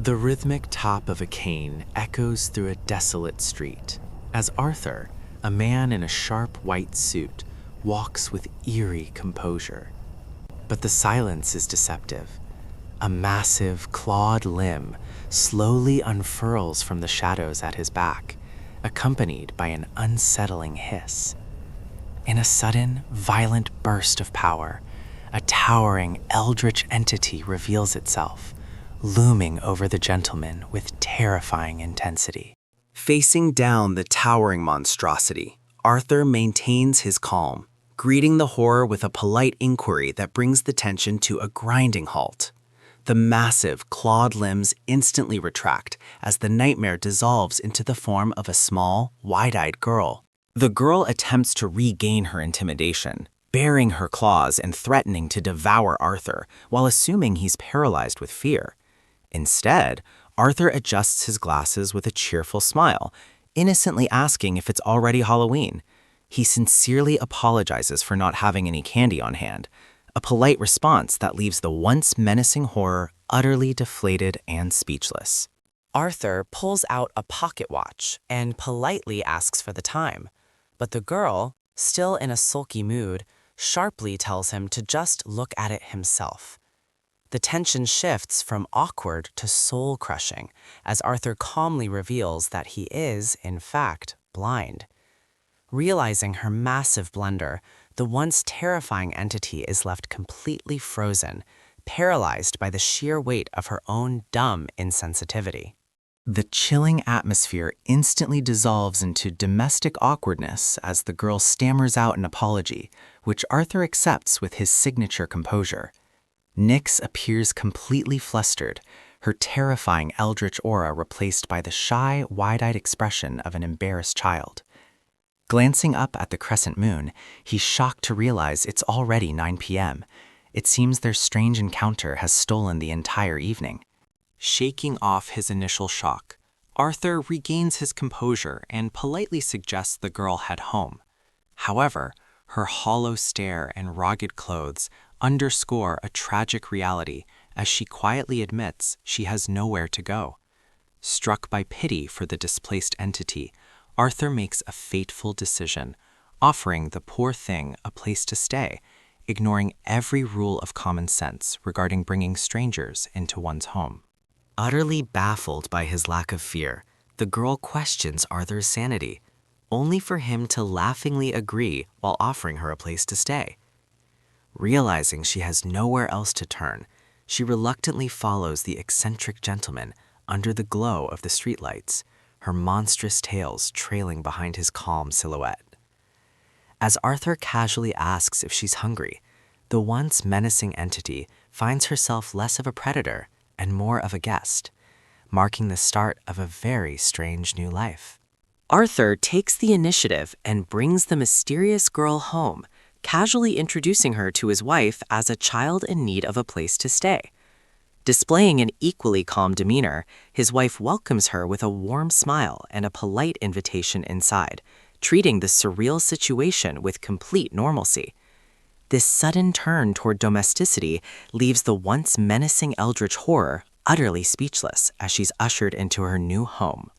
The rhythmic tap of a cane echoes through a desolate street as Arthur, a man in a sharp white suit, walks with eerie composure. But the silence is deceptive. A massive, clawed limb slowly unfurls from the shadows at his back, accompanied by an unsettling hiss. In a sudden, violent burst of power, a towering eldritch entity reveals itself, looming over the gentleman with terrifying intensity. Facing down the towering monstrosity, Arthur maintains his calm, greeting the horror with a polite inquiry that brings the tension to a grinding halt. The massive, clawed limbs instantly retract as the nightmare dissolves into the form of a small, wide-eyed girl. The girl attempts to regain her intimidation, baring her claws and threatening to devour Arthur while assuming he's paralyzed with fear. Instead, Arthur adjusts his glasses with a cheerful smile, innocently asking if it's already Halloween. He sincerely apologizes for not having any candy on hand, a polite response that leaves the once menacing horror utterly deflated and speechless. Arthur pulls out a pocket watch and politely asks for the time, but the girl, still in a sulky mood, sharply tells him to just look at it himself. The tension shifts from awkward to soul-crushing as Arthur calmly reveals that he is, in fact, blind. Realizing her massive blunder, the once terrifying entity is left completely frozen, paralyzed by the sheer weight of her own dumb insensitivity. The chilling atmosphere instantly dissolves into domestic awkwardness as the girl stammers out an apology, which Arthur accepts with his signature composure. Nyx appears completely flustered, her terrifying eldritch aura replaced by the shy, wide-eyed expression of an embarrassed child. Glancing up at the crescent moon, he's shocked to realize it's already 9 p.m. It seems their strange encounter has stolen the entire evening. Shaking off his initial shock, Arthur regains his composure and politely suggests the girl head home. However, her hollow stare and ragged clothes underscore a tragic reality as she quietly admits she has nowhere to go. Struck by pity for the displaced entity, Arthur makes a fateful decision, offering the poor thing a place to stay, ignoring every rule of common sense regarding bringing strangers into one's home. Utterly baffled by his lack of fear, the girl questions Arthur's sanity, only for him to laughingly agree while offering her a place to stay. Realizing she has nowhere else to turn, she reluctantly follows the eccentric gentleman under the glow of the streetlights, her monstrous tails trailing behind his calm silhouette. As Arthur casually asks if she's hungry, the once menacing entity finds herself less of a predator and more of a guest, marking the start of a very strange new life. Arthur takes the initiative and brings the mysterious girl home, casually introducing her to his wife as a child in need of a place to stay. Displaying an equally calm demeanor, his wife welcomes her with a warm smile and a polite invitation inside, treating the surreal situation with complete normalcy. This sudden turn toward domesticity leaves the once menacing eldritch horror utterly speechless as she's ushered into her new home.